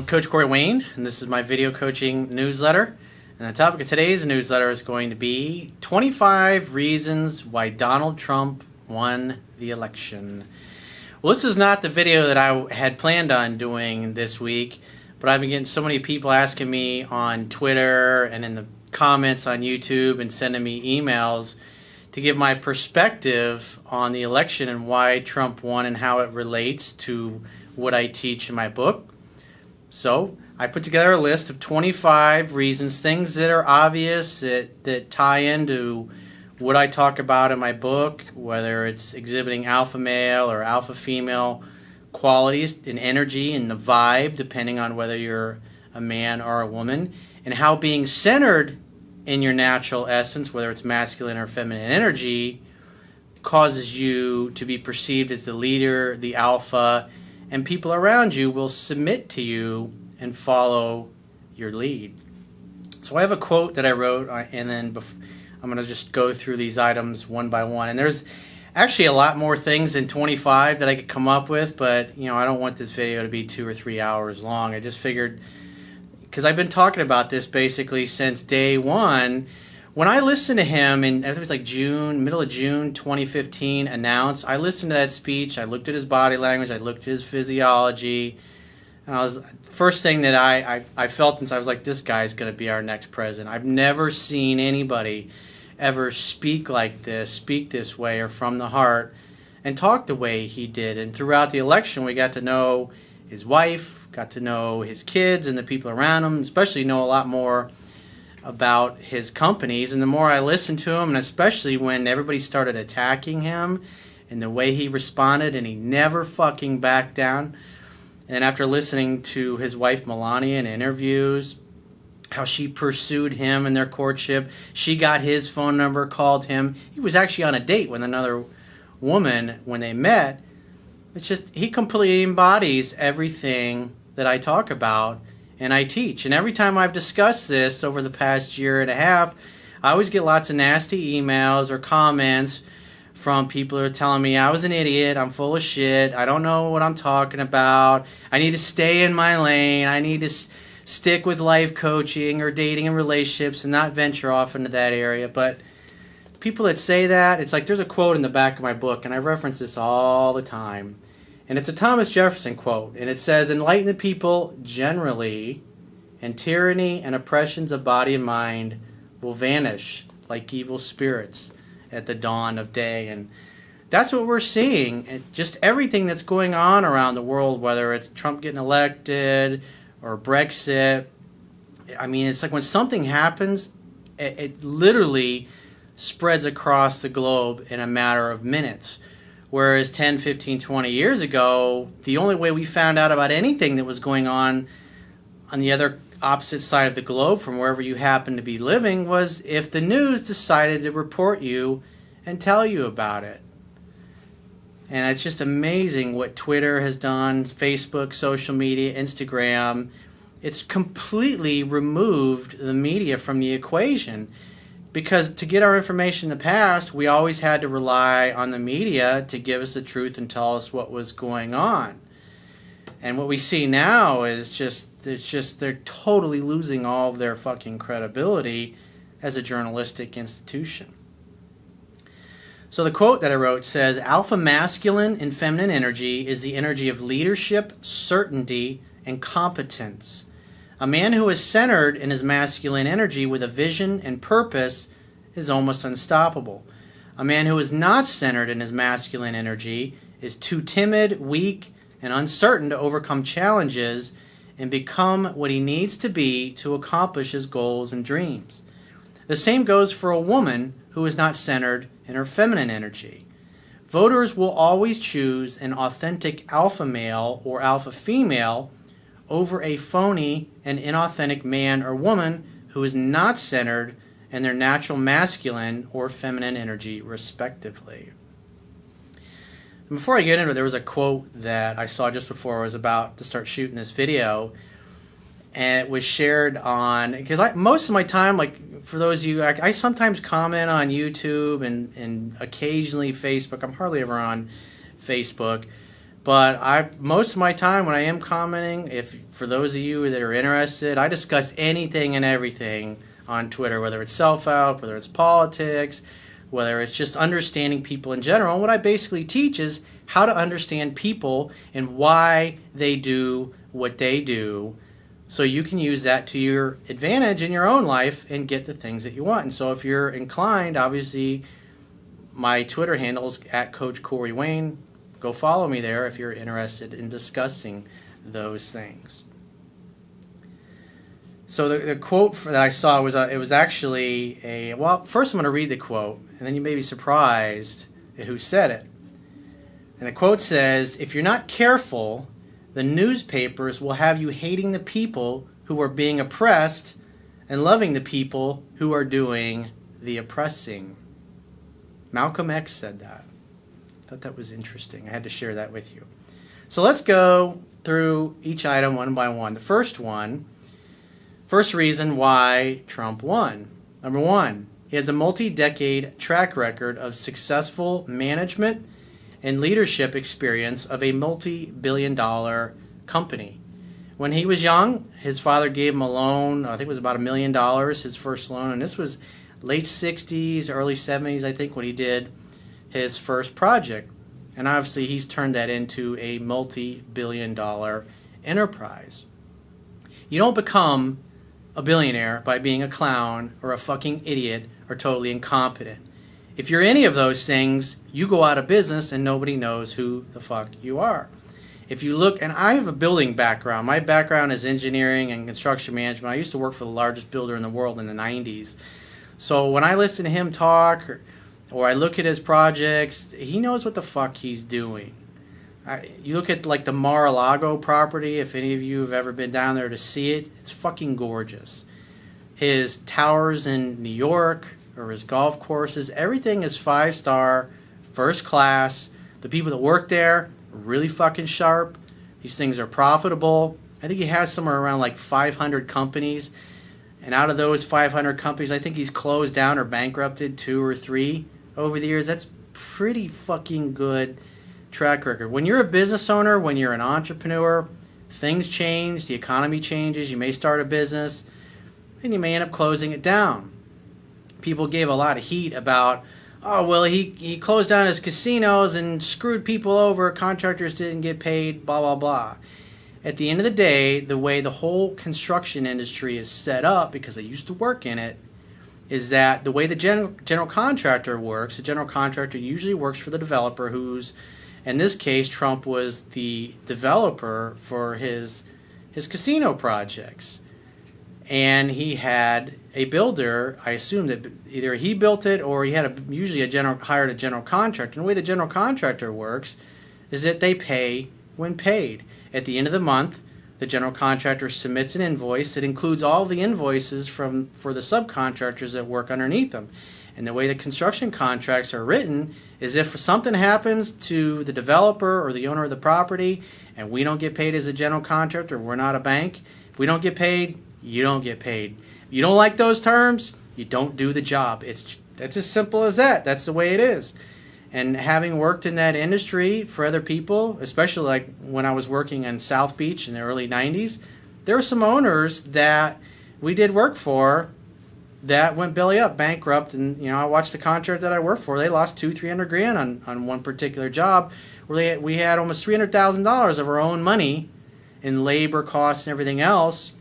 Coach Corey Wayne, and this is my video coaching newsletter. And the topic of today's newsletter is going to be 25 reasons why Donald Trump won the election. Well, this is not the video that I had planned on doing this week, but I've been getting so many people asking me on Twitter and in the comments on YouTube and sending me emails to give my perspective on the election and why Trump won and how it relates to what I teach in my book. So I put together a list of 25 reasons, things that are obvious that tie into what I talk about in my book, whether it's exhibiting alpha male or alpha female qualities in energy and the vibe, depending on whether you're a man or a woman, and how being centered in your natural essence, whether it's masculine or feminine energy, causes you to be perceived as the leader, the alpha, and people around you will submit to you and follow your lead. So I have a quote that I wrote, and then I'm going to just go through these items one by one. And there's actually a lot more things than 25 that I could come up with, but I don't want this video to be 2 or 3 hours long. I just figured, because I've been talking about this basically since day one. When I listened to him in, I think it was like middle of June 2015 announce, I listened to that speech, I looked at his body language, I looked at his physiology, and first thing that I felt inside, I was like, this guy's going to be our next president. I've never seen anybody ever speak like this, speak this way or from the heart, and talk the way he did. And throughout the election, we got to know his wife, got to know his kids and the people around him, especially know a lot more about his companies. And the more I listened to him, and especially when everybody started attacking him and the way he responded, and he never fucking backed down. And after listening to his wife Melania in interviews, how she pursued him in their courtship, she got his phone number, called him. He was actually on a date with another woman when they met. It's just, he completely embodies everything that I talk about and I teach. And every time I've discussed this over the past year and a half, I always get lots of nasty emails or comments from people who are telling me I was an idiot, I'm full of shit, I don't know what I'm talking about, I need to stay in my lane, I need to stick with life coaching or dating and relationships and not venture off into that area. But people that say that, it's like there's a quote in the back of my book, and I reference this all the time. And it's a Thomas Jefferson quote, and it says, "Enlightened people generally, and tyranny and oppressions of body and mind will vanish like evil spirits at the dawn of day." And that's what we're seeing. And just everything that's going on around the world, whether it's Trump getting elected or Brexit. I mean, it's like when something happens, it literally spreads across the globe in a matter of minutes. Whereas 10, 15, 20 years ago, the only way we found out about anything that was going on the other opposite side of the globe from wherever you happen to be living was if the news decided to report you and tell you about it. And it's just amazing what Twitter has done, Facebook, social media, Instagram. It's completely removed the media from the equation. Because to get our information in the past, we always had to rely on the media to give us the truth and tell us what was going on. And what we see now is they're totally losing all of their fucking credibility as a journalistic institution. So the quote that I wrote says, "Alpha masculine and feminine energy is the energy of leadership, certainty, and competence. A man who is centered in his masculine energy with a vision and purpose is almost unstoppable. A man who is not centered in his masculine energy is too timid, weak, and uncertain to overcome challenges and become what he needs to be to accomplish his goals and dreams. The same goes for a woman who is not centered in her feminine energy. Voters will always choose an authentic alpha male or alpha female over a phony and inauthentic man or woman who is not centered in their natural masculine or feminine energy, respectively." And before I get into it, there was a quote that I saw just before I was about to start shooting this video, and it was shared on, because most of my time, like for those of you, I sometimes comment on YouTube and occasionally Facebook. I'm hardly ever on Facebook. But most of my time when I am commenting, if for those of you that are interested, I discuss anything and everything on Twitter, whether it's self-help, whether it's politics, whether it's just understanding people in general. And what I basically teach is how to understand people and why they do what they do, so you can use that to your advantage in your own life and get the things that you want. And so if you're inclined, obviously my Twitter handle is at Coach Corey Wayne. Go follow me there if you're interested in discussing those things. So the quote that I saw was it was actually well, first I'm going to read the quote, and then you may be surprised at who said it. And the quote says, "If you're not careful, the newspapers will have you hating the people who are being oppressed and loving the people who are doing the oppressing." Malcolm X said that. I thought that was interesting. I had to share that with you. So let's go through each item one by one. The first reason why Trump won. Number one, he has a multi-decade track record of successful management and leadership experience of a multi-billion-dollar company. When he was young, his father gave him a loan. I think it was about $1 million, his first loan, and this was late 60s, early 70s, I think, when he did his first project. And obviously, he's turned that into a multi-billion-dollar enterprise. You don't become a billionaire by being a clown or a fucking idiot or totally incompetent. If you're any of those things, you go out of business and nobody knows who the fuck you are. If you look, and I have a building background. My background is engineering and construction management. I used to work for the largest builder in the world in the 90s. So when I listen to him talk or I look at his projects, he knows what the fuck he's doing. You look at like the Mar-a-Lago property, if any of you have ever been down there to see it, it's fucking gorgeous. His towers in New York or his golf courses, everything is 5-star, first class. The people that work there are really fucking sharp. These things are profitable. I think he has somewhere around like 500 companies. And out of those 500 companies, I think he's closed down or bankrupted 2 or 3 over the years. That's pretty fucking good track record. When you're a business owner, when you're an entrepreneur, things change, the economy changes, you may start a business, and you may end up closing it down. People gave a lot of heat about, oh, well, he closed down his casinos and screwed people over, contractors didn't get paid, blah, blah, blah. At the end of the day, the way the whole construction industry is set up, because I used to work in it, is that the way the general contractor works, the general contractor usually works for the developer who's, in this case, Trump was the developer for his casino projects. And he had a builder, I assume that either he built it or he had hired a general contractor. And the way the general contractor works is that they pay when paid. At the end of the month, the general contractor submits an invoice that includes all the invoices for the subcontractors that work underneath them. And the way the construction contracts are written is if something happens to the developer or the owner of the property and we don't get paid as a general contractor, we're not a bank, if we don't get paid, you don't get paid. If you don't like those terms, you don't do the job. That's as simple as that. That's the way it is. And having worked in that industry for other people, especially like when I was working in South Beach in the early 90s, there were some owners that we did work for that went belly up, bankrupt. And I watched the contract that I worked for. They lost $200,000-300,000 on one particular job where we had almost $300,000 of our own money in labor costs and everything else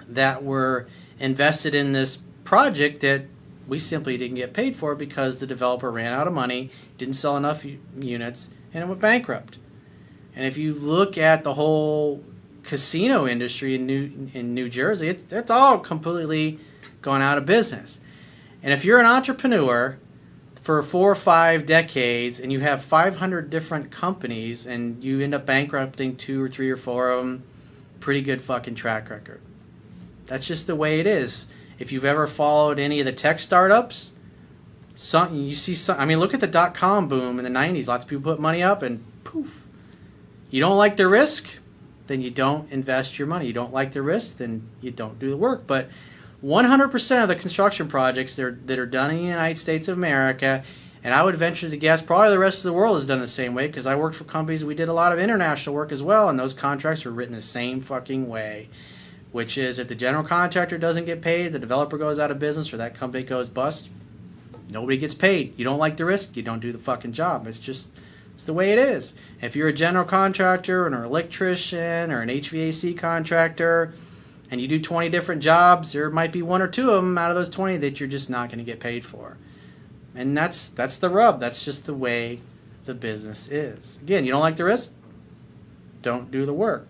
that were invested in this project that we simply didn't get paid for because the developer ran out of money, didn't sell enough units, and it went bankrupt. And if you look at the whole casino industry in New Jersey, it's all completely gone out of business. And if you're an entrepreneur for 4 or 5 decades and you have 500 different companies and you end up bankrupting 2 or 3 or 4 of them, pretty good fucking track record. That's just the way it is. If you've ever followed any of the tech startups, look at the dot-com boom in the 90s. Lots of people put money up and poof. You don't like the risk, then you don't invest your money. You don't like the risk, then you don't do the work. But 100% of the construction projects that are done in the United States of America, And I would venture to guess probably the rest of the world is done the same way, because I worked for companies, we did a lot of international work as well, and those contracts were written the same fucking way, which is if the general contractor doesn't get paid, the developer goes out of business, or that company goes bust, nobody gets paid. You don't like the risk, you don't do the fucking job. It's the way it is. If you're a general contractor, or an electrician, or an HVAC contractor, and you do 20 different jobs, there might be one or two of them out of those 20 that you're just not going to get paid for. And that's the rub. That's just the way the business is. Again, you don't like the risk? Don't do the work.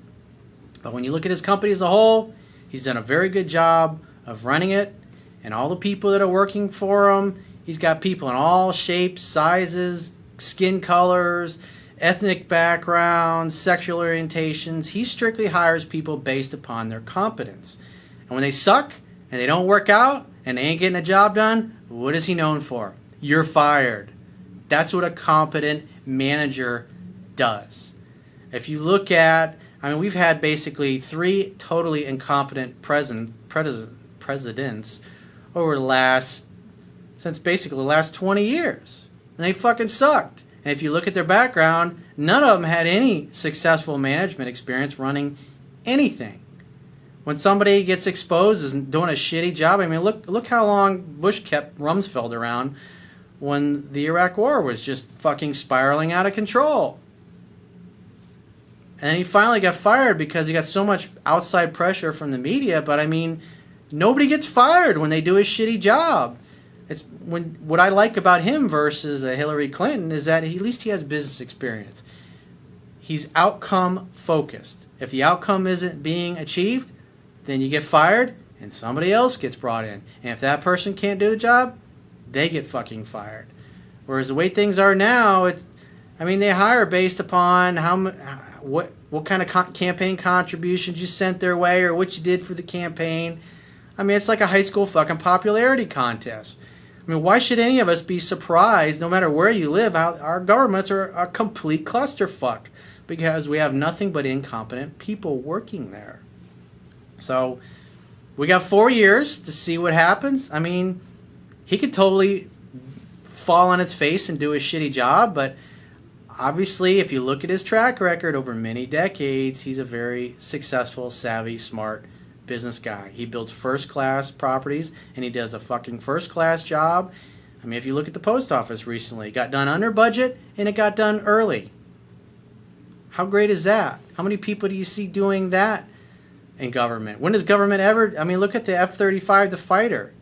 But when you look at his company as a whole, he's done a very good job of running it. And all the people that are working for him, he's got people in all shapes, sizes, skin colors, ethnic backgrounds, sexual orientations. He strictly hires people based upon their competence. And when they suck and they don't work out and they ain't getting a job done, what is he known for? You're fired. That's what a competent manager does. If you look at, we've had basically 3 totally incompetent presidents over since basically the last 20 years. And they fucking sucked. And if you look at their background, none of them had any successful management experience running anything. When somebody gets exposed as doing a shitty job, look how long Bush kept Rumsfeld around when the Iraq War was just fucking spiraling out of control. And then he finally got fired because he got so much outside pressure from the media. But nobody gets fired when they do a shitty job. What I like about him versus Hillary Clinton is that at least he has business experience. He's outcome focused. If the outcome isn't being achieved, then you get fired and somebody else gets brought in. And if that person can't do the job, they get fucking fired. Whereas the way things are now, they hire based upon what kind of campaign contributions you sent their way or what you did for the campaign. It's like a high school fucking popularity contest. Why should any of us be surprised, no matter where you live, how our governments are a complete clusterfuck? Because we have nothing but incompetent people working there. So we got 4 years to see what happens. He could totally fall on his face and do a shitty job, but obviously if you look at his track record over many decades, he's a very successful, savvy, smart business guy. He builds first-class properties, and he does a fucking first-class job. If you look at the post office recently, it got done under budget, and it got done early. How great is that? How many people do you see doing that in government? When does government ever... look at the F-35, the fighter,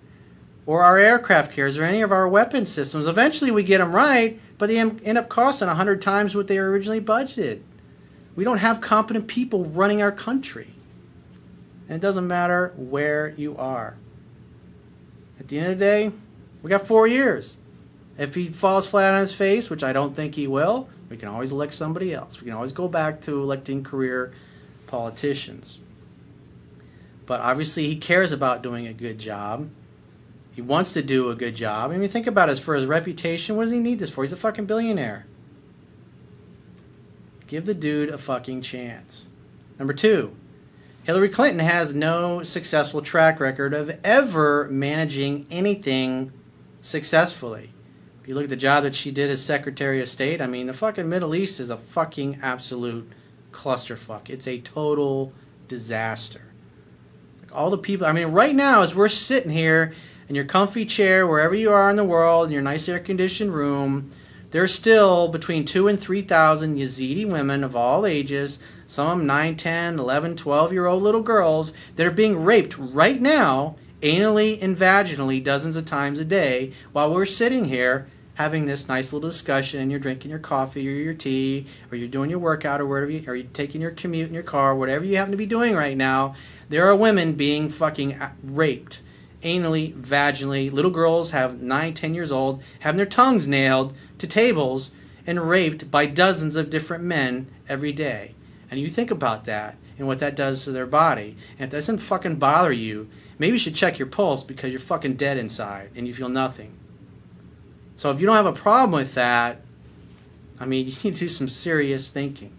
or our aircraft carriers, or any of our weapon systems. Eventually we get them right, but they end up costing 100 times what they were originally budgeted. We don't have competent people running our country. And it doesn't matter where you are. At the end of the day, we got 4 years. If he falls flat on his face, which I don't think he will, we can always elect somebody else. We can always go back to electing career politicians. But obviously he cares about doing a good job. He wants to do a good job. Think about it. For his reputation, what does he need this for? He's a fucking billionaire. Give the dude a fucking chance. Number 2. Hillary Clinton has no successful track record of ever managing anything successfully. If you look at the job that she did as Secretary of State, the fucking Middle East is a fucking absolute clusterfuck. It's a total disaster. All the people, right now as we're sitting here in your comfy chair, wherever you are in the world, in your nice air-conditioned room, there's still between 2,000 and 3,000 Yazidi women of all ages, some of them 9, 10, 11, 12-year-old little girls that are being raped right now, anally and vaginally, dozens of times a day, while we're sitting here having this nice little discussion, and you're drinking your coffee or your tea, or you're doing your workout, or wherever or you're taking your commute in your car, whatever you happen to be doing right now. There are women being fucking raped, anally, vaginally. Little girls have 9, 10 years old, having their tongues nailed to tables and raped by dozens of different men every day. And you think about that and what that does to their body. And if that doesn't fucking bother you, maybe you should check your pulse, because you're fucking dead inside and you feel nothing. So if you don't have a problem with that, you need to do some serious thinking.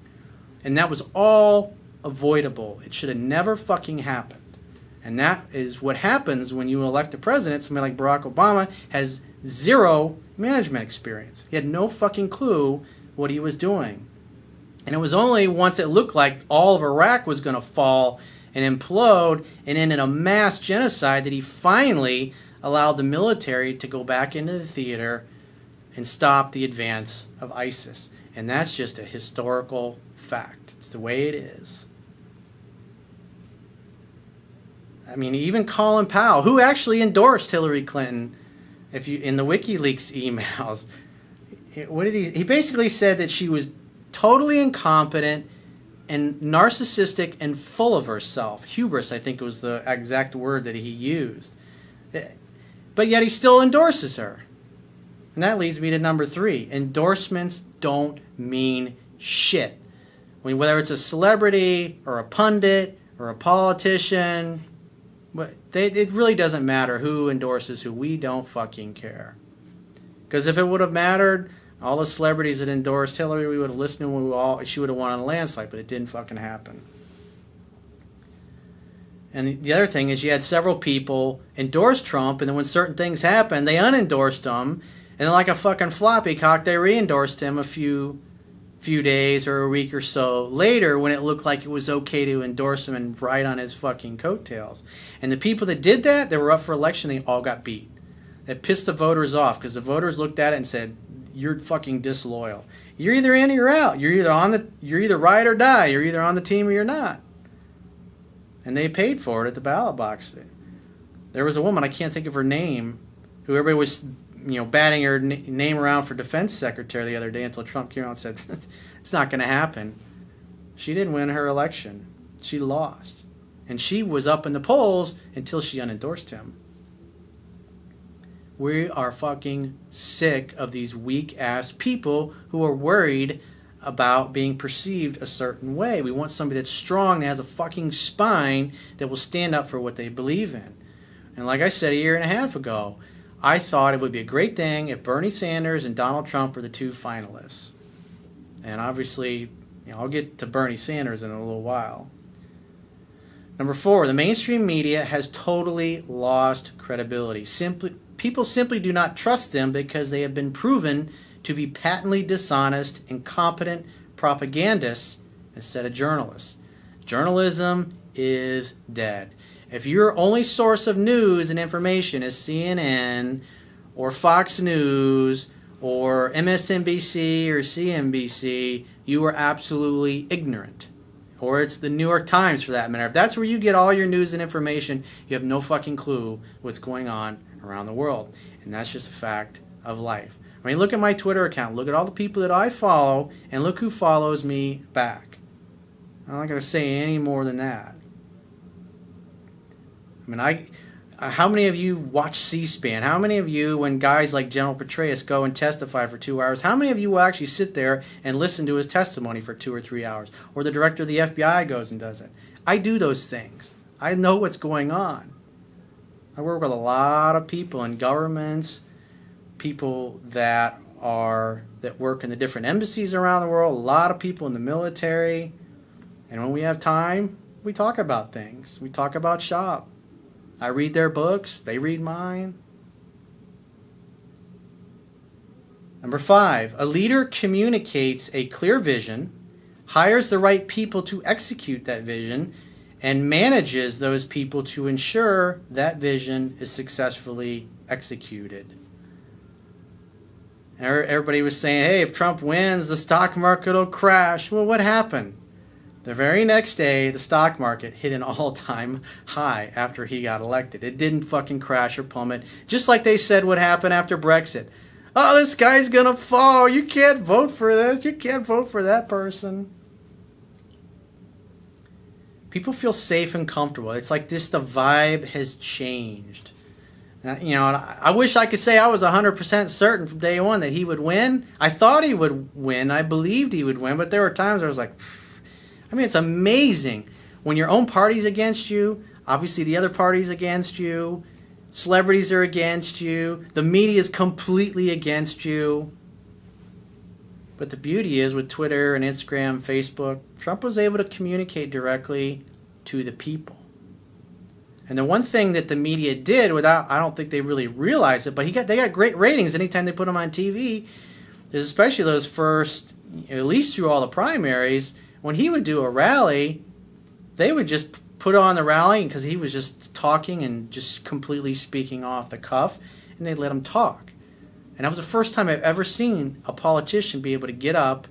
And that was all avoidable. It should have never fucking happened. And that is what happens when you elect a president. Somebody like Barack Obama has zero management experience. He had no fucking clue what he was doing. And it was only once it looked like all of Iraq was going to fall and implode and end in a mass genocide that he finally allowed the military to go back into the theater and stop the advance of ISIS. And that's just a historical fact. It's the way it is. I mean, even Colin Powell, who actually endorsed Hillary Clinton, if you in the WikiLeaks emails, what did he basically said that she was totally incompetent and narcissistic and full of herself. Hubris, I think, was the exact word that he used. But yet he still endorses her. And that leads me to number 3. Endorsements don't mean shit. Whether it's a celebrity or a pundit or a politician, it really doesn't matter who endorses who. We don't fucking care. Because if it would have mattered, all the celebrities that endorsed Hillary, we would have listened to, she would have won on a landslide, but it didn't fucking happen. And the other thing is you had several people endorse Trump, and then when certain things happened, they unendorsed him, and then like a fucking floppy cock, they re-endorsed him a few days or a week or so later when it looked like it was okay to endorse him and ride on his fucking coattails. And the people that did that, they were up for election, they all got beat. That pissed the voters off because the voters looked at it and said, you're fucking disloyal. You're either in or you're out. You're either ride or die. You're either on the team or you're not. And they paid for it at the ballot box. There was a woman, I can't think of her name, who everybody was batting her name around for defense secretary the other day until Trump came out and said, it's not going to happen. She didn't win her election. She lost. And she was up in the polls until she unendorsed him. We are fucking sick of these weak-ass people who are worried about being perceived a certain way. We want somebody that's strong, that has a fucking spine, that will stand up for what they believe in. And like I said a year and a half ago, I thought it would be a great thing if Bernie Sanders and Donald Trump were the 2 finalists. And obviously, I'll get to Bernie Sanders in a little while. Number 4, the mainstream media has totally lost credibility. People simply do not trust them because they have been proven to be patently dishonest, incompetent propagandists instead of journalists. Journalism is dead. If your only source of news and information is CNN or Fox News or MSNBC or CNBC, you are absolutely ignorant. Or it's the New York Times for that matter. If that's where you get all your news and information, you have no fucking clue what's going on around the world. And that's just a fact of life. I mean, look at my Twitter account. Look at all the people that I follow, and look who follows me back. I'm not going to say any more than that. I mean, how many of you watch C-SPAN? How many of you, when guys like General Petraeus go and testify for 2 hours, how many of you will actually sit there and listen to his testimony for 2 or 3 hours? Or the director of the FBI goes and does it. I do those things. I know what's going on. I work with a lot of people in governments, people that work in the different embassies around the world, a lot of people in the military. And when we have time, we talk about things. We talk about shop. I read their books. They read mine. Number 5, a leader communicates a clear vision, hires the right people to execute that vision, and manages those people to ensure that vision is successfully executed. And everybody was saying, hey, if Trump wins, the stock market will crash. Well, what happened? The very next day, the stock market hit an all-time high after he got elected. It didn't fucking crash or plummet, just like they said would happen after Brexit. Oh, this guy's going to fall. You can't vote for this. You can't vote for that person. People feel safe and comfortable. It's like the vibe has changed. I wish I could say I was 100% certain from day one that he would win. I thought he would win. I believed he would win, but there were times where I was like, it's amazing when your own party's against you. Obviously, the other party's against you. Celebrities are against you. The media is completely against you. But the beauty is with Twitter and Instagram, Facebook, Trump was able to communicate directly to the people. And the one thing that the media did, without, I don't think they really realized it, but they got great ratings anytime they put him on TV, is especially those first, at least through all the primaries, when he would do a rally, they would just put on the rally because he was just talking and just completely speaking off the cuff, and they'd let him talk. And that was the first time I've ever seen a politician be able to get up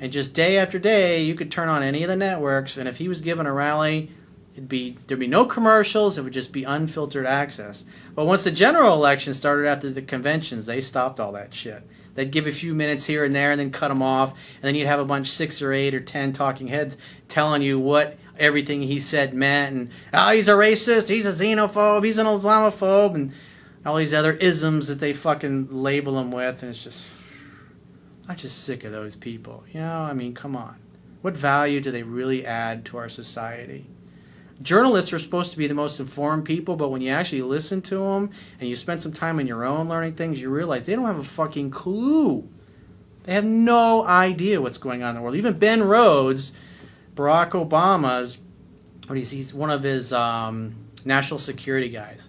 and just day after day, you could turn on any of the networks, and if he was given a rally, there'd be no commercials. It would just be unfiltered access. But once the general election started after the conventions, they stopped all that shit. They'd give a few minutes here and there and then cut them off. And then you'd have a bunch, 6 or 8 or 10 talking heads telling you what everything he said meant. And, oh, he's a racist, he's a xenophobe, he's an Islamophobe, and all these other isms that they fucking label him with. And it's just, I'm just sick of those people. You know, I mean, come on. What value do they really add to our society? Journalists are supposed to be the most informed people, but when you actually listen to them and you spend some time on your own learning things, you realize they don't have a fucking clue. They have no idea what's going on in the world. Even Ben Rhodes, Barack Obama's, he's one of his national security guys,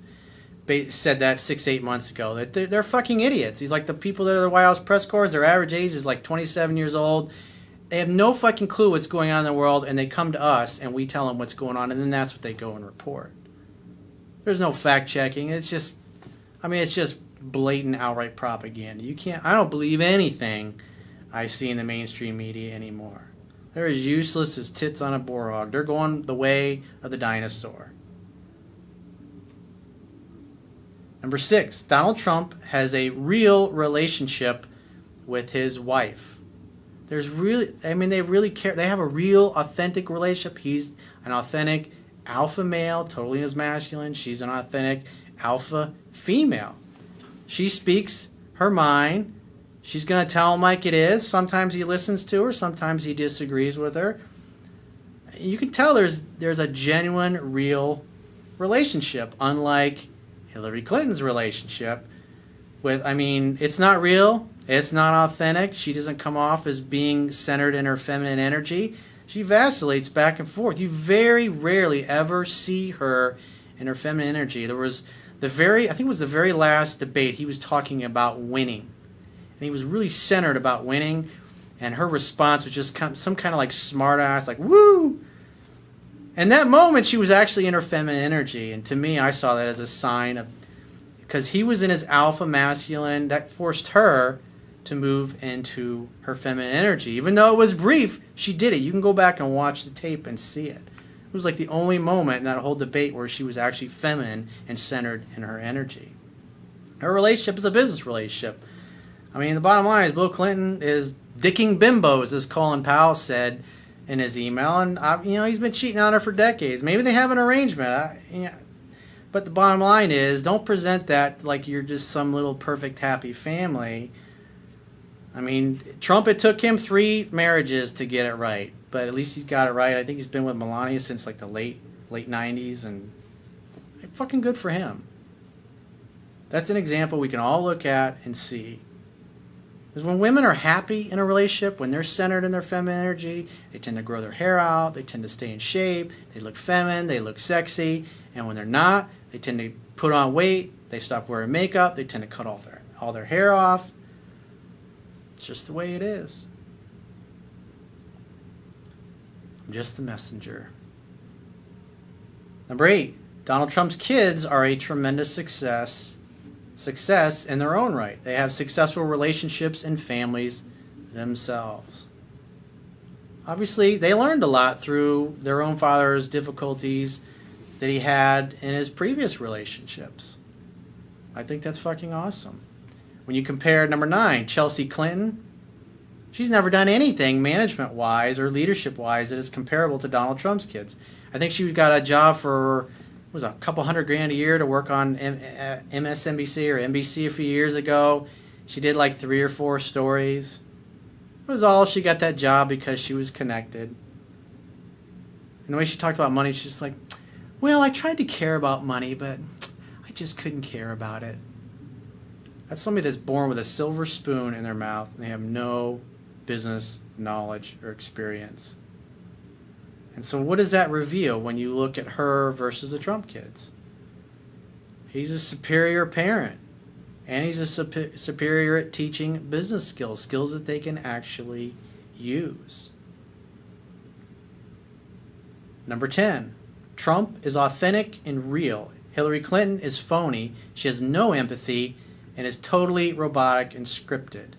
said that 6-8 months ago, that they're fucking idiots. He's like, the people that are the White House press corps, their average age is like 27 years old. They have no fucking clue what's going on in the world, and they come to us, and we tell them what's going on, and then that's what they go and report. There's no fact-checking. It's just, I mean, it's just blatant, outright propaganda. I don't believe anything I see in the mainstream media anymore. They're as useless as tits on a boar hog. They're going the way of the dinosaur. Number 6, Donald Trump has a real relationship with his wife. There's really, I mean, they really care. They have a real, authentic relationship. He's an authentic alpha male, totally in his masculine. She's an authentic alpha female. She speaks her mind. She's going to tell him like it is. Sometimes he listens to her. Sometimes he disagrees with her. You can tell there's a genuine, real relationship, unlike Hillary Clinton's relationship with, I mean, it's not real. It's not authentic. She doesn't come off as being centered in her feminine energy. She vacillates back and forth. You very rarely ever see her in her feminine energy. There was I think it was the very last debate, he was talking about winning. And he was really centered about winning. And her response was just some kind of like smart ass, like, woo! And that moment, she was actually in her feminine energy. And to me, I saw that as a sign of, because he was in his alpha masculine, that forced her to move into her feminine energy. Even though it was brief, she did it. You can go back and watch the tape and see it. It was like the only moment in that whole debate where she was actually feminine and centered in her energy. Her relationship is a business relationship. I mean, the bottom line is Bill Clinton is dicking bimbos, as Colin Powell said in his email. And, he's been cheating on her for decades. Maybe they have an arrangement. But the bottom line is, don't present that like you're just some little perfect, happy family. I mean, Trump, it took him 3 marriages to get it right, but at least he's got it right. I think he's been with Melania since like the late 90s, and fucking good for him. That's an example we can all look at and see. Because when women are happy in a relationship, when they're centered in their feminine energy, they tend to grow their hair out, they tend to stay in shape, they look feminine, they look sexy, and when they're not, they tend to put on weight, they stop wearing makeup, they tend to cut all their hair off. It's just the way it is. I'm just the messenger. Number 8, Donald Trump's kids are a tremendous success in their own right. They have successful relationships and families themselves. Obviously, they learned a lot through their own father's difficulties that he had in his previous relationships. I think that's fucking awesome. When you compare number 9, Chelsea Clinton, she's never done anything management-wise or leadership-wise that is comparable to Donald Trump's kids. I think she got a job for, a couple $100,000 a year to work on MSNBC or NBC a few years ago. She did like 3 or 4 stories. It was all she got that job because she was connected. And the way she talked about money, she's just like, well, I tried to care about money, but I just couldn't care about it. That's somebody that's born with a silver spoon in their mouth and they have no business knowledge or experience. And so what does that reveal when you look at her versus the Trump kids? He's a superior parent. And he's a superior at teaching business skills, skills that they can actually use. Number 10, Trump is authentic and real. Hillary Clinton is phony. She has no empathy and is totally robotic and scripted.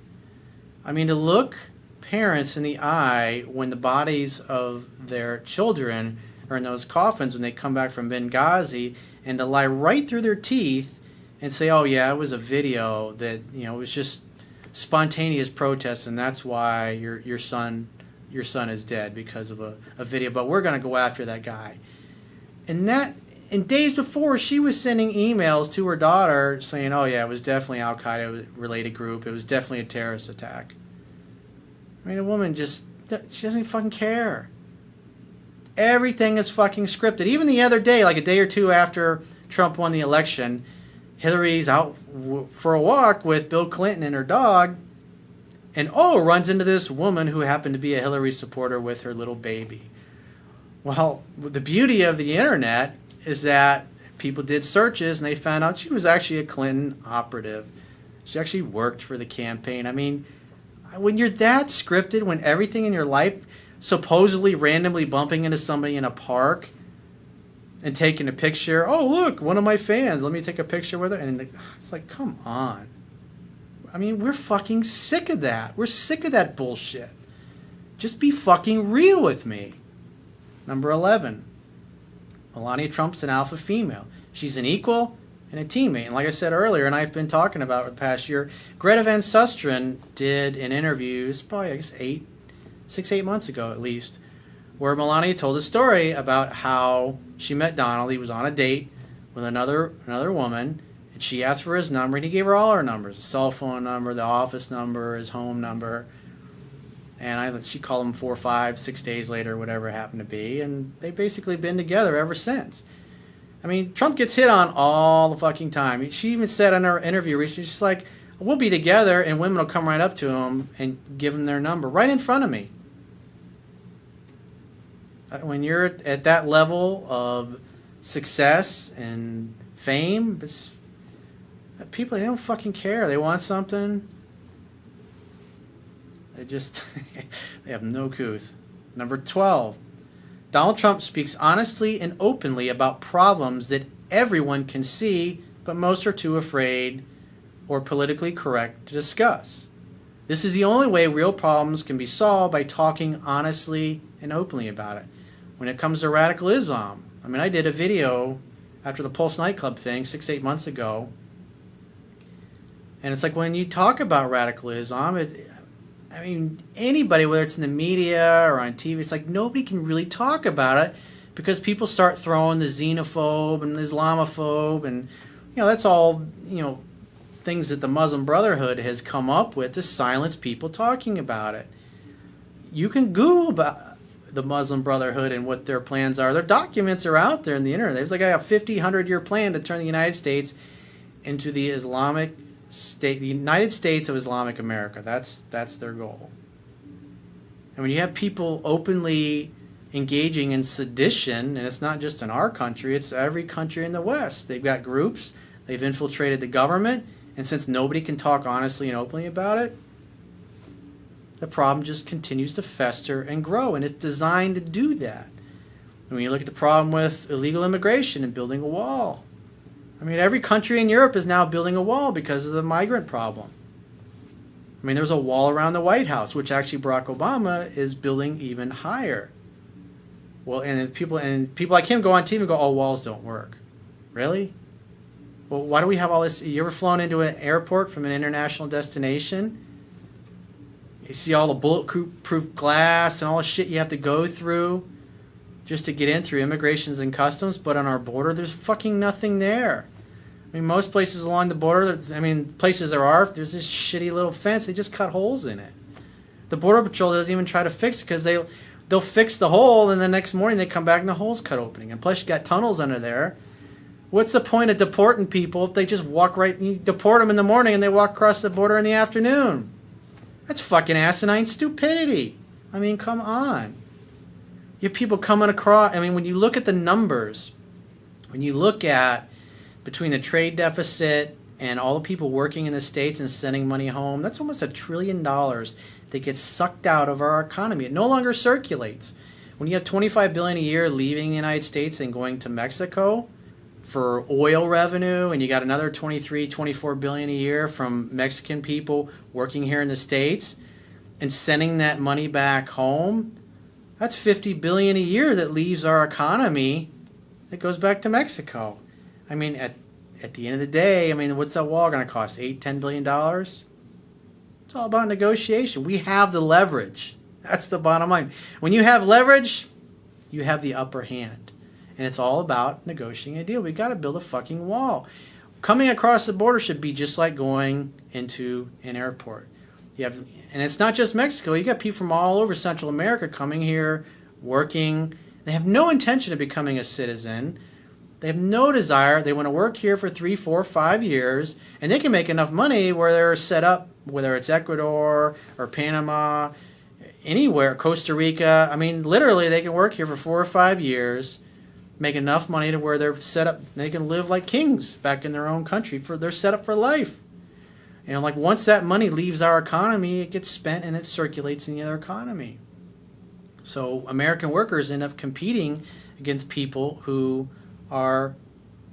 I mean, to look parents in the eye when the bodies of their children are in those coffins when they come back from Benghazi, and to lie right through their teeth and say, oh yeah, it was a video that, it was just spontaneous protest, and that's why your son is dead because of a video, but we're going to go after that guy. And days before, she was sending emails to her daughter saying, oh yeah, it was definitely Al-Qaeda related group, it was definitely a terrorist attack. I mean, a woman she doesn't fucking care. Everything is fucking scripted. Even the other day, like a day or two after Trump won the election, Hillary's out for a walk with Bill Clinton and her dog, and runs into this woman who happened to be a Hillary supporter with her little baby. Well, the beauty of the internet is that people did searches and they found out she was actually a Clinton operative. She actually worked for the campaign. I mean, when you're that scripted, when everything in your life supposedly randomly bumping into somebody in a park and taking a picture. Oh, look, one of my fans. Let me take a picture with her. And it's like, come on. I mean, we're fucking sick of that. We're sick of that bullshit. Just be fucking real with me. Number 11. Melania Trump's an alpha female. She's an equal and a teammate. And like I said earlier, and I've been talking about it the past year, Greta Van Susteren did an interview, it's probably, I guess, 6-8 months ago at least, where Melania told a story about how she met Donald. He was on a date with another woman, and she asked for his number, and he gave her all her numbers, his cell phone number, the office number, his home number. And she called him 4, 5, 6 days later, whatever it happened to be, and they've basically been together ever since. I mean, Trump gets hit on all the fucking time. She even said in her interview recently, she's like, we'll be together, and women will come right up to him and give him their number right in front of me. When you're at that level of success and fame, people, they don't fucking care. They want something. They have no couth. Number 12. Donald Trump speaks honestly and openly about problems that everyone can see, but most are too afraid or politically correct to discuss. This is the only way real problems can be solved, by talking honestly and openly about it. When it comes to radical Islam, I mean, I did a video after the Pulse nightclub thing 6-8 months ago, and it's like when you talk about radical Islam, I mean, anybody, whether it's in the media or on TV, it's like nobody can really talk about it because people start throwing the xenophobe and Islamophobe, and that's all things that the Muslim Brotherhood has come up with to silence people talking about it. You can Google about the Muslim Brotherhood and what their plans are. Their documents are out there in the internet. There's like a 100-year plan to turn the United States into the Islamic State, the United States of Islamic America. That's their goal. And when you have people openly engaging in sedition, and it's not just in our country, it's every country in the West. They've got groups, they've infiltrated the government, and since nobody can talk honestly and openly about it, the problem just continues to fester and grow, and it's designed to do that. And when you look at the problem with illegal immigration and building a wall, I mean, every country in Europe is now building a wall because of the migrant problem. I mean, there's a wall around the White House, which actually Barack Obama is building even higher. Well, and people like him go on TV and go, "Oh, walls don't work." Really? Well, why do we have all this? You ever flown into an airport from an international destination? You see all the bulletproof glass and all the shit you have to go through just to get in through immigrations and customs, but on our border, there's fucking nothing there. I mean, most places along the border, places there are, there's this shitty little fence, they just cut holes in it. The Border Patrol doesn't even try to fix it because they'll fix the hole, and the next morning they come back and the hole's cut opening. And plus you got tunnels under there. What's the point of deporting people if they just walk right, you deport them in the morning and they walk across the border in the afternoon? That's fucking asinine stupidity. I mean, come on. You have people coming across. I mean, when you look at the numbers, when you look at between the trade deficit and all the people working in the States and sending money home, that's almost $1 trillion that gets sucked out of our economy. It no longer circulates. When you have $25 billion a year leaving the United States and going to Mexico for oil revenue, and you got another 23, 24 billion a year from Mexican people working here in the States and sending that money back home, that's 50 billion a year that leaves our economy that goes back to Mexico. I mean, at the end of the day, I mean, what's that wall going to cost? $8-10 billion? It's all about negotiation. We have the leverage. That's the bottom line. When you have leverage, you have the upper hand. And it's all about negotiating a deal. We got to build a fucking wall. Coming across the border should be just like going into an airport. And it's not just Mexico. You got people from all over Central America coming here, working. They have no intention of becoming a citizen. They have no desire. They want to work here for 3, 4, 5 years, and they can make enough money where they're set up, whether it's Ecuador or Panama, anywhere, Costa Rica. I mean, literally, they can work here for 4 or 5 years, make enough money to where they're set up. They can live like kings back in their own country. They're set up for life. You know, like once that money leaves our economy, it gets spent and it circulates in the other economy. So American workers end up competing against people who are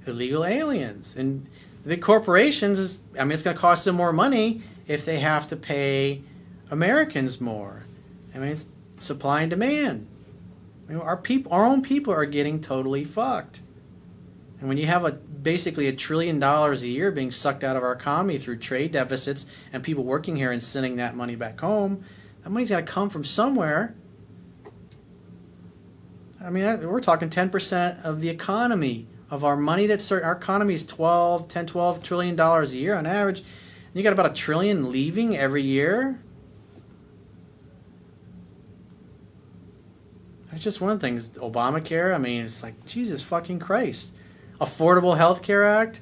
illegal aliens. And the big corporations, it's going to cost them more money if they have to pay Americans more. I mean, it's supply and demand. I mean, our own people are getting totally fucked. And when you have basically $1 trillion a year being sucked out of our economy through trade deficits and people working here and sending that money back home, that money's got to come from somewhere. I mean, we're talking 10% of the economy, of our money our economy is $12 trillion a year on average. And you got about $1 trillion leaving every year. That's just one of the things. Obamacare, I mean, it's like, Jesus fucking Christ. Affordable Health Care Act.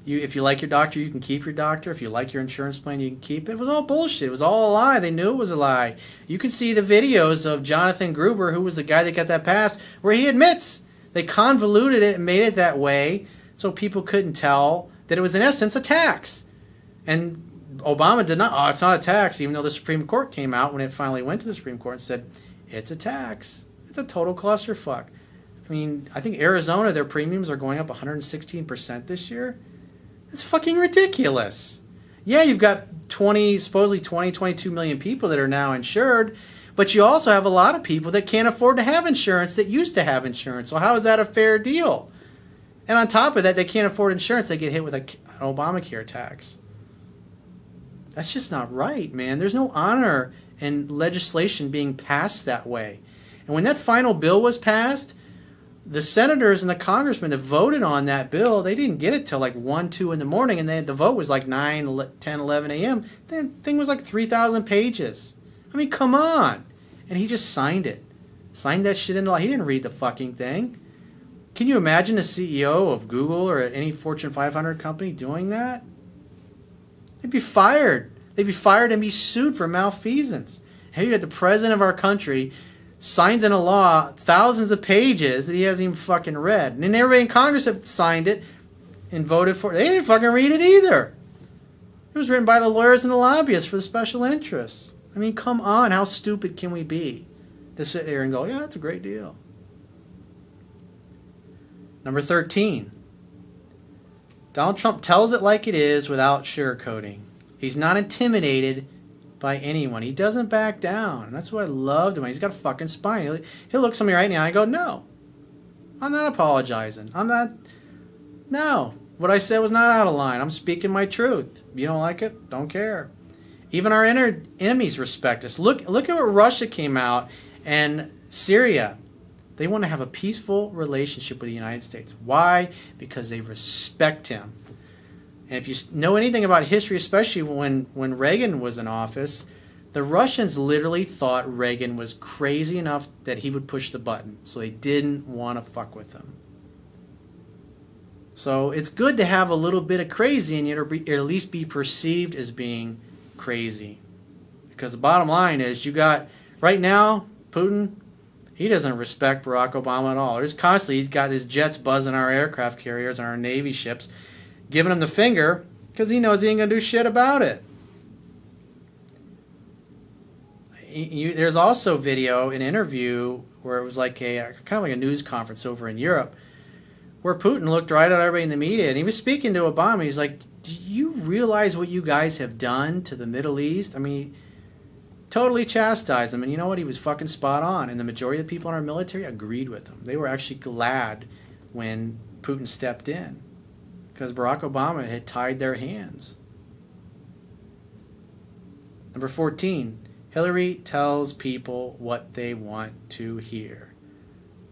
If you like your doctor, you can keep your doctor. If you like your insurance plan, you can keep it. It was all bullshit. It was all a lie. They knew it was a lie. You can see the videos of Jonathan Gruber, who was the guy that got that passed, where he admits they convoluted it and made it that way so people couldn't tell that it was in essence a tax. And Obama did not, it's not a tax, even though the Supreme Court came out when it finally went to the Supreme Court and said, it's a tax. It's a total clusterfuck. I mean, I think Arizona, their premiums are going up 116% this year. It's fucking ridiculous. Yeah, you've got supposedly 22 million people that are now insured, but you also have a lot of people that can't afford to have insurance that used to have insurance. So how is that a fair deal? And on top of that, they can't afford insurance. They get hit with an Obamacare tax. That's just not right, man. There's no honor in legislation being passed that way. And when that final bill was passed, the senators and the congressmen that voted on that bill, they didn't get it till like 1, 2 in the morning, and the vote was like 9, 10, 11 a.m. The thing was like 3,000 pages. I mean, come on. And he just signed it. Signed that shit into law. He didn't read the fucking thing. Can you imagine a CEO of Google or any Fortune 500 company doing that? They'd be fired. They'd be fired and be sued for malfeasance. Hey, you got the president of our country signs in a law thousands of pages that he hasn't even fucking read. And then everybody in Congress have signed it and voted for it. They didn't fucking read it either. It was written by the lawyers and the lobbyists for the special interests. I mean, come on. How stupid can we be to sit there and go, yeah, that's a great deal. Number 13. Donald Trump tells it like it is without sugarcoating. He's not intimidated by anyone. He doesn't back down. That's what I loved him. He's got a fucking spine. He'll look somebody right in the eye and go, no, I'm not apologizing. No. What I said was not out of line. I'm speaking my truth. You don't like it? Don't care. Even our enemies respect us. Look at what Russia came out and Syria. They want to have a peaceful relationship with the United States. Why? Because they respect him. And if you know anything about history, especially when Reagan was in office, the Russians literally thought Reagan was crazy enough that he would push the button. So they didn't want to fuck with him. So it's good to have a little bit of crazy in you, or at least be perceived as being crazy. Because the bottom line is, you got, right now, Putin, he doesn't respect Barack Obama at all. He's got his jets buzzing our aircraft carriers and our Navy ships. giving him the finger because he knows he ain't going to do shit about it. There's also video, an interview where it was like a kind of like a news conference over in Europe where Putin looked right at everybody in the media and he was speaking to Obama. He's like, do you realize what you guys have done to the Middle East? I mean, totally chastised him. And you know what? He was fucking spot on. And the majority of the people in our military agreed with him. They were actually glad when Putin stepped in because Barack Obama had tied their hands. Number 14, Hillary tells people what they want to hear.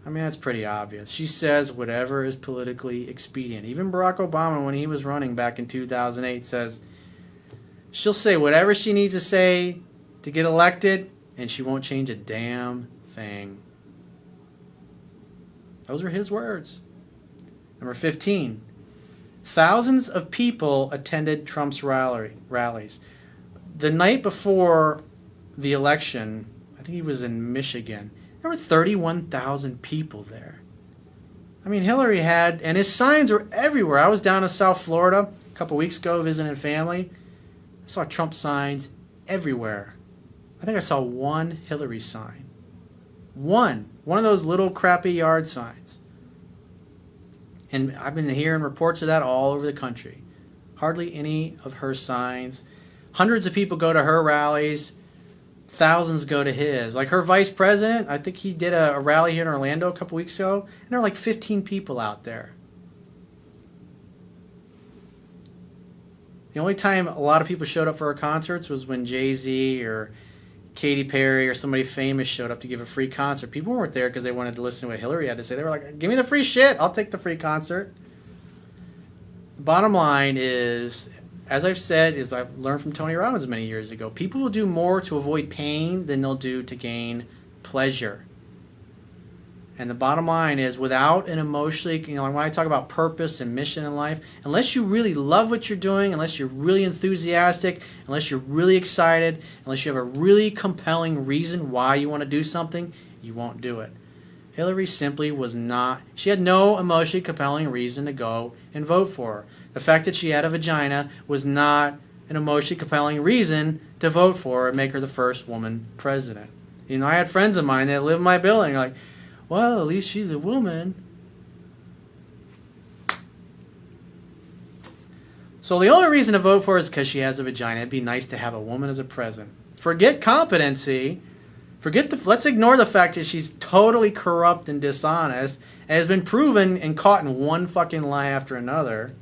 I mean, that's pretty obvious. She says whatever is politically expedient. Even Barack Obama, when he was running back in 2008, says she'll say whatever she needs to say to get elected, and she won't change a damn thing. Those are his words. Number 15, thousands of people attended Trump's rallies. The night before the election, I think he was in Michigan, there were 31,000 people there. I mean, Hillary had, and his signs were everywhere. I was down in South Florida a couple weeks ago visiting family. I saw Trump signs everywhere. I think I saw one Hillary sign. One of those little crappy yard signs. And I've been hearing reports of that all over the country. Hardly any of her signs. Hundreds of people go to her rallies. Thousands go to his. Like her vice president, I think he did a rally here in Orlando a couple weeks ago, and there were like 15 people out there. The only time a lot of people showed up for her concerts was when Jay-Z or Katy Perry or somebody famous showed up to give a free concert. People weren't there because they wanted to listen to what Hillary had to say. They were like, give me the free shit. I'll take the free concert. The bottom line is, as I've said, is I've learned from Tony Robbins many years ago, people will do more to avoid pain than they'll do to gain pleasure. And the bottom line is, without an emotionally, when I talk about purpose and mission in life, unless you really love what you're doing, unless you're really enthusiastic, unless you're really excited, unless you have a really compelling reason why you want to do something, you won't do it. Hillary simply was not, she had no emotionally compelling reason to go and vote for her. The fact that she had a vagina was not an emotionally compelling reason to vote for her and make her the first woman president. You know, I had friends of mine that live in my building like, well, at least she's a woman. So the only reason to vote for her is because she has a vagina. It'd be nice to have a woman as a president. Forget competency. Let's ignore the fact that she's totally corrupt and dishonest and has been proven and caught in one fucking lie after another.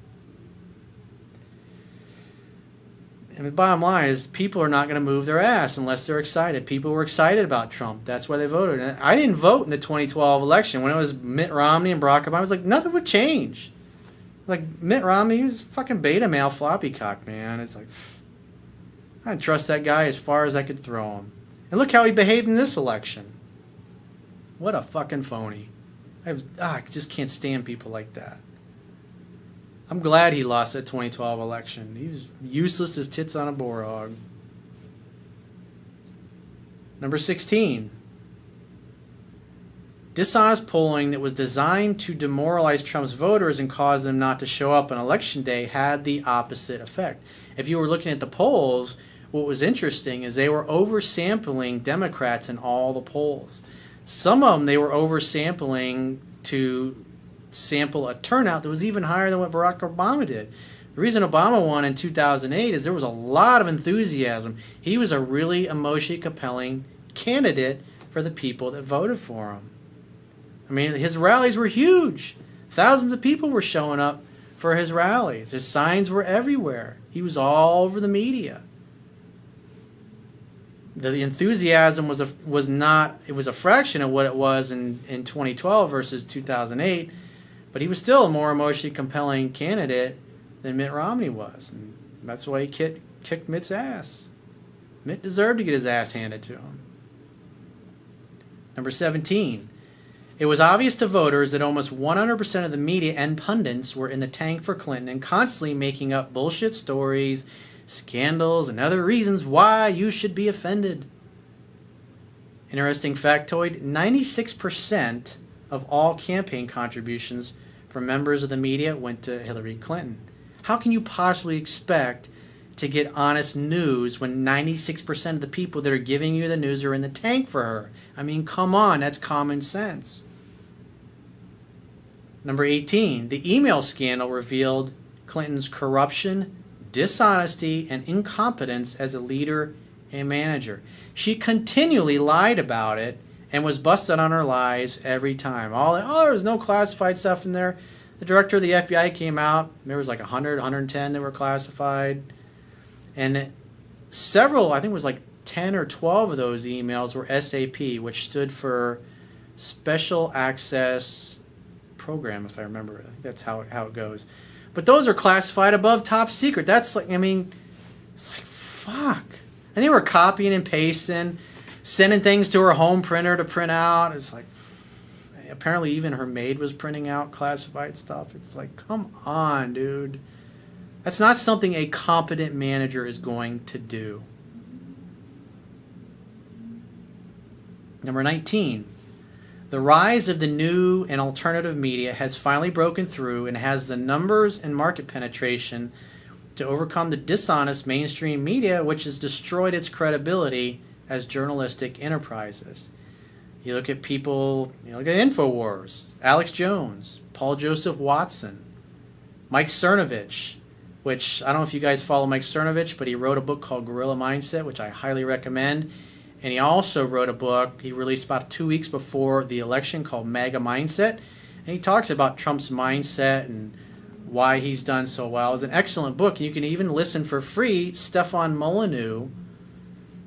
And the bottom line is people are not going to move their ass unless they're excited. People were excited about Trump. That's why they voted. And I didn't vote in the 2012 election. When it was Mitt Romney and Barack Obama, I was like, nothing would change. Like, Mitt Romney, he was fucking beta male floppy cock, man. It's like, I didn't trust that guy as far as I could throw him. And look how he behaved in this election. What a fucking phony. I just can't stand people like that. I'm glad he lost that 2012 election. He was useless as tits on a boar hog. Number 16. Dishonest polling that was designed to demoralize Trump's voters and cause them not to show up on election day had the opposite effect. If you were looking at the polls, what was interesting is they were oversampling Democrats in all the polls. Some of them they were oversampling to sample a turnout that was even higher than what Barack Obama did. The reason Obama won in 2008 is there was a lot of enthusiasm. He was a really emotionally compelling candidate for the people that voted for him. I mean, his rallies were huge. Thousands of people were showing up for his rallies. His signs were everywhere. He was all over the media. The enthusiasm was a fraction of what it was in 2012 versus 2008. But he was still a more emotionally compelling candidate than Mitt Romney was. And that's why he kicked Mitt's ass. Mitt deserved to get his ass handed to him. Number 17. It was obvious to voters that almost 100% of the media and pundits were in the tank for Clinton and constantly making up bullshit stories, scandals, and other reasons why you should be offended. Interesting factoid, 96% of all campaign contributions from members of the media went to Hillary Clinton. How can you possibly expect to get honest news when 96% of the people that are giving you the news are in the tank for her? I mean, come on, that's common sense. Number 18, the email scandal revealed Clinton's corruption, dishonesty, and incompetence as a leader and manager. She continually lied about it and was busted on her lies every time. There was no classified stuff in there. The director of the FBI came out. There was like 100, 110 that were classified. And several, I think it was like 10 or 12 of those emails were SAP, which stood for Special Access Program, if I remember. I think that's how it goes. But those are classified above top secret. That's like, I mean, it's like, fuck. And they were copying and pasting, sending things to her home printer to print out. It's like, apparently even her maid was printing out classified stuff. It's like, come on, dude. That's not something a competent manager is going to do. Number 19. The rise of the new and alternative media has finally broken through and has the numbers and market penetration to overcome the dishonest mainstream media, which has destroyed its credibility as journalistic enterprises. You look at people, you look at InfoWars, Alex Jones, Paul Joseph Watson, Mike Cernovich, which I don't know if you guys follow Mike Cernovich, but he wrote a book called Guerrilla Mindset, which I highly recommend. And he also wrote a book he released about 2 weeks before the election called MAGA Mindset. And he talks about Trump's mindset and why he's done so well. It's an excellent book. You can even listen for free. Stefan Molyneux,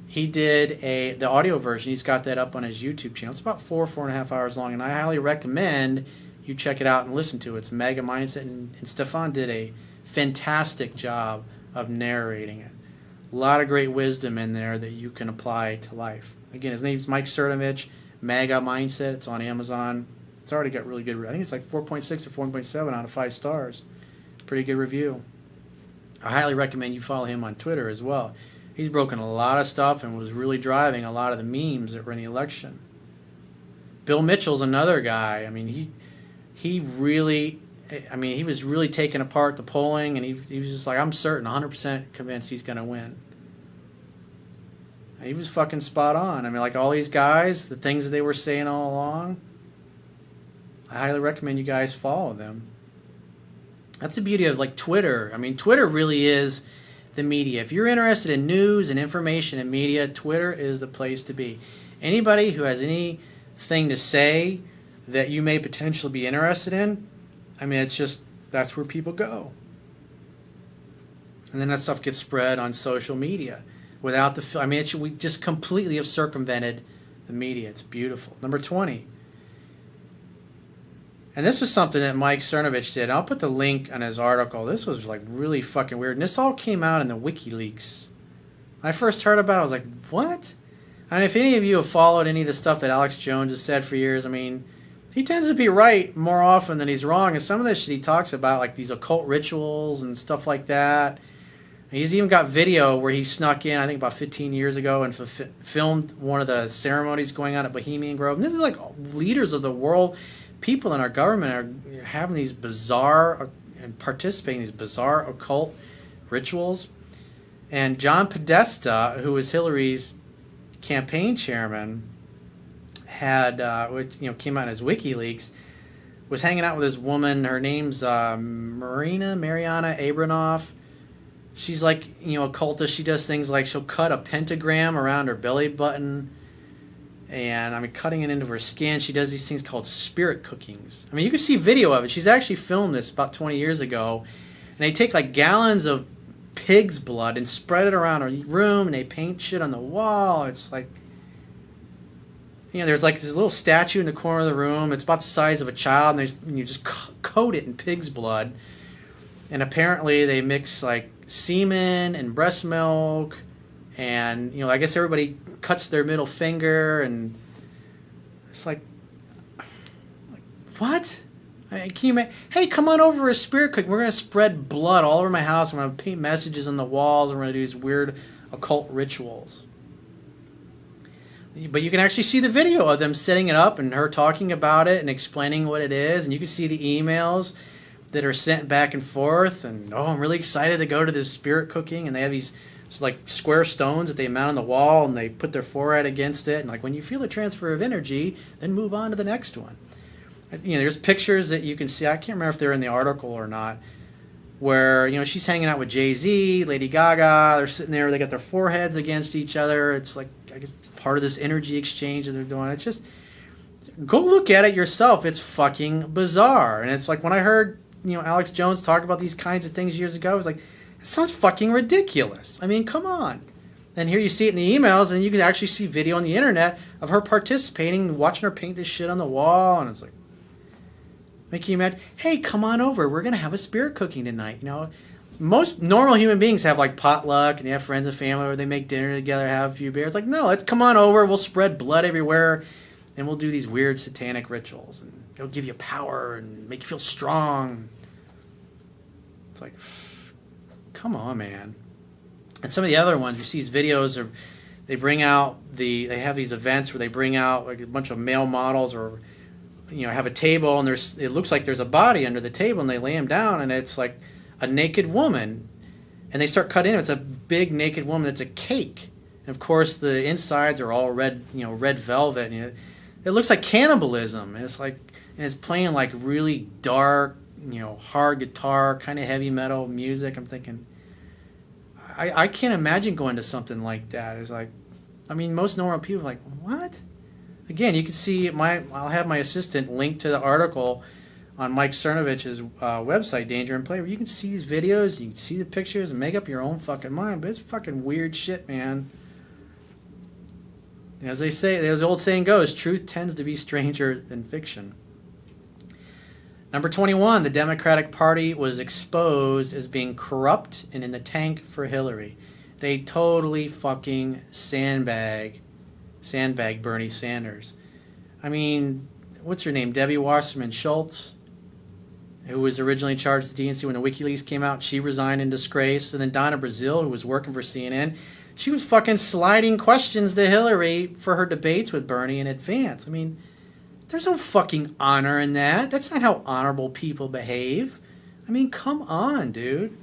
he did the audio version. He's got that up on his YouTube channel. It's about 4.5 hours long, and I highly recommend you check it out and listen to it. It's MAGA Mindset, and Stefan did a fantastic job of narrating it. A lot of great wisdom in there that you can apply to life. Again, his name's Mike Cernovich, MAGA Mindset. It's on Amazon. It's already got really good. I think it's like 4.6 or 4.7 out of 5 stars. Pretty good review. I highly recommend you follow him on Twitter as well. He's broken a lot of stuff and was really driving a lot of the memes that were in the election. Bill Mitchell's another guy. I mean, he was really taking apart the polling, and he was just like, I'm certain, 100% convinced he's going to win. And he was fucking spot on. I mean, like all these guys, the things that they were saying all along, I highly recommend you guys follow them. That's the beauty of like Twitter. I mean, Twitter really is the media. If you're interested in news and information and media, Twitter is the place to be. Anybody who has anything to say that you may potentially be interested in, I mean, it's just, that's where people go. And then that stuff gets spread on social media without the, we just completely have circumvented the media. It's beautiful. Number 20. And this was something that Mike Cernovich did. I'll put the link on his article. This was like really fucking weird. And this all came out in the WikiLeaks. When I first heard about it, I was like, what? I mean, if any of you have followed any of the stuff that Alex Jones has said for years, I mean, he tends to be right more often than he's wrong. And some of this shit he talks about, like these occult rituals and stuff like that. He's even got video where he snuck in, I think about 15 years ago, and filmed one of the ceremonies going on at Bohemian Grove. And this is like leaders of the world. People in our government are having these bizarre and participating in these bizarre occult rituals. And John Podesta, who was Hillary's campaign chairman, had came out in his WikiLeaks, was hanging out with this woman. Her name's Mariana Abramoff. She's like, occultist. She does things like she'll cut a pentagram around her belly button, and I mean, cutting it into her skin. She does these things called spirit cookings. I mean, you can see video of it. She's actually filmed this about 20 years ago, and they take like gallons of pig's blood and spread it around her room, and they paint shit on the wall. It's like, there's like this little statue in the corner of the room. It's about the size of a child, and you just coat it in pig's blood. And apparently they mix like semen and breast milk, and I guess everybody cuts their middle finger, and it's like what? I mean, can you hey, come on over to a spirit cook. We're gonna spread blood all over my house. We're gonna paint messages on the walls. We're gonna do these weird occult rituals. But you can actually see the video of them setting it up and her talking about it and explaining what it is, and you can see the emails that are sent back and forth, and I'm really excited to go to this spirit cooking, and they have these like square stones that they mount on the wall, and they put their forehead against it, and like when you feel a transfer of energy, then move on to the next one. There's pictures that you can see. I can't remember if they're in the article or not, where she's hanging out with Jay-Z, Lady Gaga. They're sitting there, they got their foreheads against each other. It's like, I guess, part of this energy exchange that they're doing. It's just, go look at it yourself. It's fucking bizarre. And it's like, when I heard Alex Jones talk about these kinds of things years ago, I was like, it sounds fucking ridiculous. I mean, come on. And here you see it in the emails, and you can actually see video on the internet of her participating, watching her paint this shit on the wall, and it's like, making you mad. Hey, come on over. We're going to have a spirit cooking tonight. Most normal human beings have like potluck, and they have friends and family, or they make dinner together, have a few beers. Like, no, let's come on over. We'll spread blood everywhere, and we'll do these weird satanic rituals, and it'll give you power and make you feel strong. It's like, come on, man. And some of the other ones, you see these videos of, they have these events where they bring out like a bunch of male models, or have a table, and it looks like there's a body under the table, and they lay him down, and it's like a naked woman, and they start cutting it. It's a big naked woman. It's a cake, and of course the insides are all red, red velvet. And it looks like cannibalism. And it's playing like really dark, hard guitar, kind of heavy metal music. I'm thinking, I can't imagine going to something like that. It's like, most normal people are like, what? Again, you can see I'll have my assistant link to the article on Mike Cernovich's website, Danger and Play, where you can see these videos, you can see the pictures, and make up your own fucking mind. But it's fucking weird shit, man. As they say, as the old saying goes, truth tends to be stranger than fiction. Number 21, the Democratic Party was exposed as being corrupt and in the tank for Hillary. They totally fucking sandbag Bernie Sanders. What's her name? Debbie Wasserman Schultz, who was originally charged with the DNC when the WikiLeaks came out. She resigned in disgrace. And then Donna Brazile, who was working for CNN, she was fucking sliding questions to Hillary for her debates with Bernie in advance. There's no fucking honor in that. That's not how honorable people behave. Come on, dude.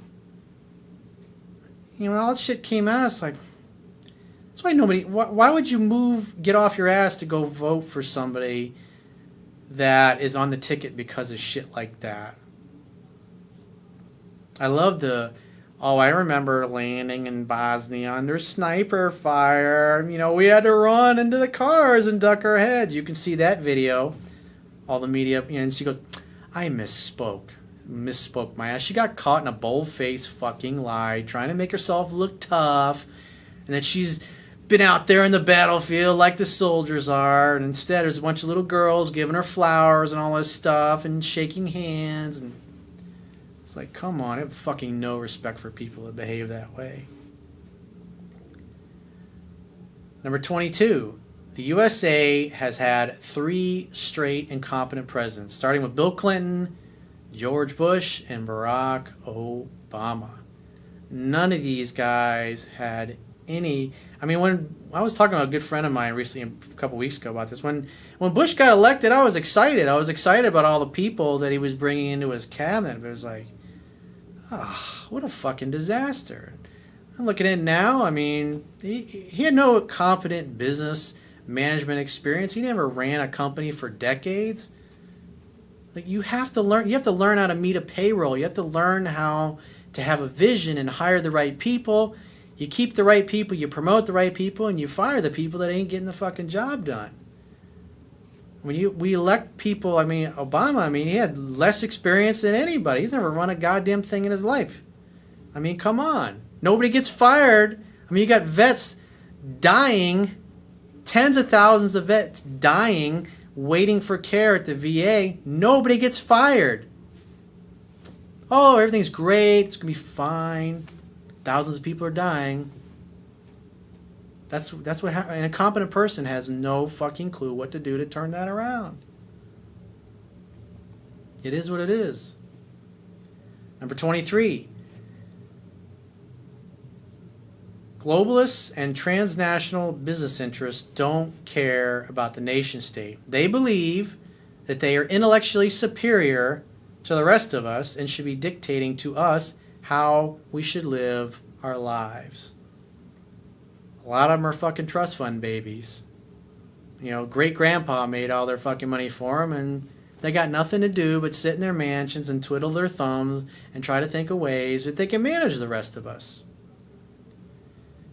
All that shit came out. It's like, that's why why would you get off your ass to go vote for somebody that is on the ticket because of shit like that? I love I remember landing in Bosnia under sniper fire. We had to run into the cars and duck our heads. You can see that video, all the media, and she goes, I misspoke my ass. She got caught in a bold-faced fucking lie, trying to make herself look tough, and that she's been out there in the battlefield like the soldiers are, and instead there's a bunch of little girls giving her flowers and all this stuff and shaking hands, and it's like, come on, I have fucking no respect for people that behave that way. Number 22, the USA has had 3 straight incompetent presidents, starting with Bill Clinton, George Bush, and Barack Obama. None of these guys had any. When I was talking to a good friend of mine recently, a couple weeks ago, about this, when Bush got elected, I was excited. I was excited about all the people that he was bringing into his cabinet. But it was like, what a fucking disaster. I'm looking at it now. He had no competent business management experience. He never ran a company for decades. Like, you have to learn how to meet a payroll. You have to learn how to have a vision and hire the right people. You keep the right people, you promote the right people, and you fire the people that ain't getting the fucking job done. When we elect people, Obama, he had less experience than anybody. He's never run a goddamn thing in his life. Come on. Nobody gets fired. You got vets dying, tens of thousands of vets dying, waiting for care at the VA. Nobody gets fired. Oh, everything's great. It's going to be fine. Thousands of people are dying. That's what happens. And a competent person has no fucking clue what to do to turn that around. It is what it is. Number 23. Globalists and transnational business interests don't care about the nation state. They believe that they are intellectually superior to the rest of us and should be dictating to us how we should live our lives. A lot of them are fucking trust fund babies. You know, great grandpa made all their fucking money for them, and they got nothing to do but sit in their mansions and twiddle their thumbs and try to think of ways that they can manage the rest of us.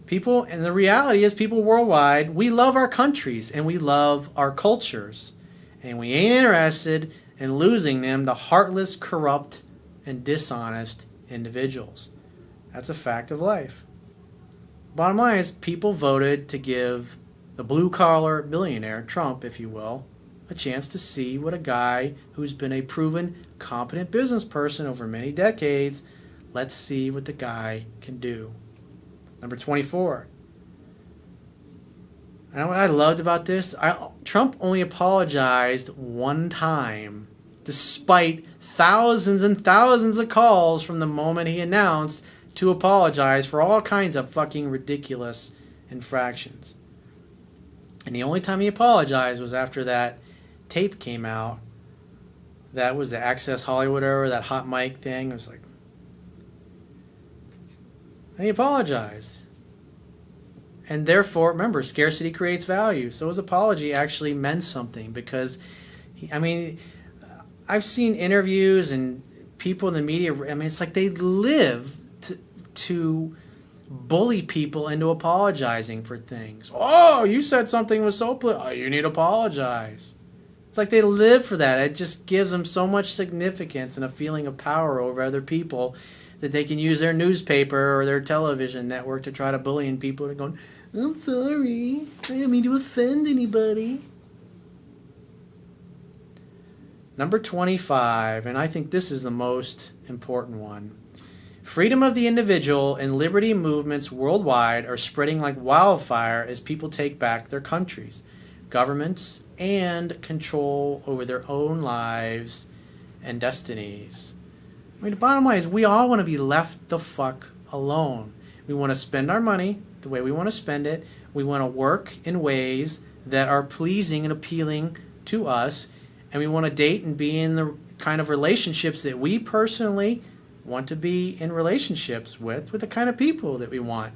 People, and the reality is, people worldwide, we love our countries and we love our cultures, and we ain't interested in losing them to heartless, corrupt, and dishonest individuals. That's a fact of life. Bottom line is, people voted to give the blue-collar billionaire, Trump, if you will, a chance to see what a guy who's been a proven, competent business person over many decades, let's see what the guy can do. Number 24. And what I loved about this, Trump only apologized one time, despite thousands and thousands of calls from the moment he announced to apologize for all kinds of fucking ridiculous infractions. And the only time he apologized was after that tape came out. That was the Access Hollywood or that hot mic thing. It was like, and he apologized. And therefore, remember, scarcity creates value. So his apology actually meant something, because, I've seen interviews and people in the media, it's like they live to bully people into apologizing for things. Oh, you said something was so you need to apologize. It's like they live for that. It just gives them so much significance and a feeling of power over other people that they can use their newspaper or their television network to try to bully people and going, I'm sorry, I didn't mean to offend anybody. Number 25, and I think this is the most important one. Freedom of the individual and liberty movements worldwide are spreading like wildfire as people take back their countries, governments, and control over their own lives and destinies. The bottom line is, we all want to be left the fuck alone. We want to spend our money the way we want to spend it. We want to work in ways that are pleasing and appealing to us. And we want to date and be in the kind of relationships that we personally want to be in relationships with the kind of people that we want.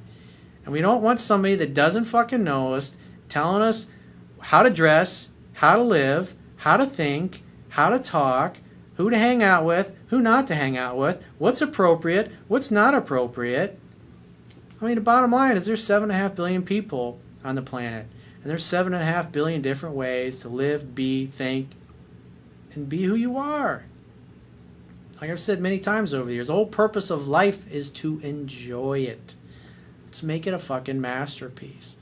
And we don't want somebody that doesn't fucking know us telling us how to dress, how to live, how to think, how to talk, who to hang out with, who not to hang out with, what's appropriate, what's not appropriate. The bottom line is, there's 7.5 billion people on the planet, and there's 7.5 billion different ways to live, be, think, and be who you are. Like I've said many times over the years, the whole purpose of life is to enjoy it. Let's make it a fucking masterpiece.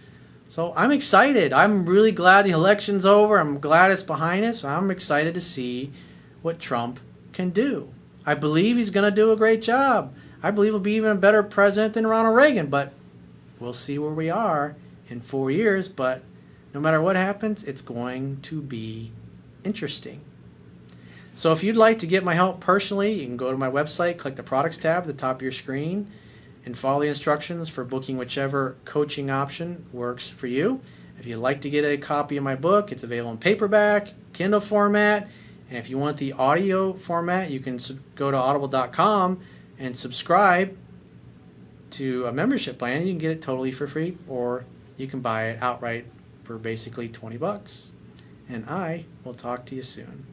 So I'm excited. I'm really glad the election's over. I'm glad it's behind us. I'm excited to see what Trump can do. I believe he's going to do a great job. I believe he'll be even a better president than Ronald Reagan, but we'll see where we are in 4 years. But no matter what happens, it's going to be interesting. So if you'd like to get my help personally, you can go to my website, click the products tab at the top of your screen, and follow the instructions for booking whichever coaching option works for you. If you'd like to get a copy of my book, it's available in paperback, Kindle format, and if you want the audio format, you can go to audible.com and subscribe to a membership plan. You can get it totally for free, or you can buy it outright for basically $20. And I will talk to you soon.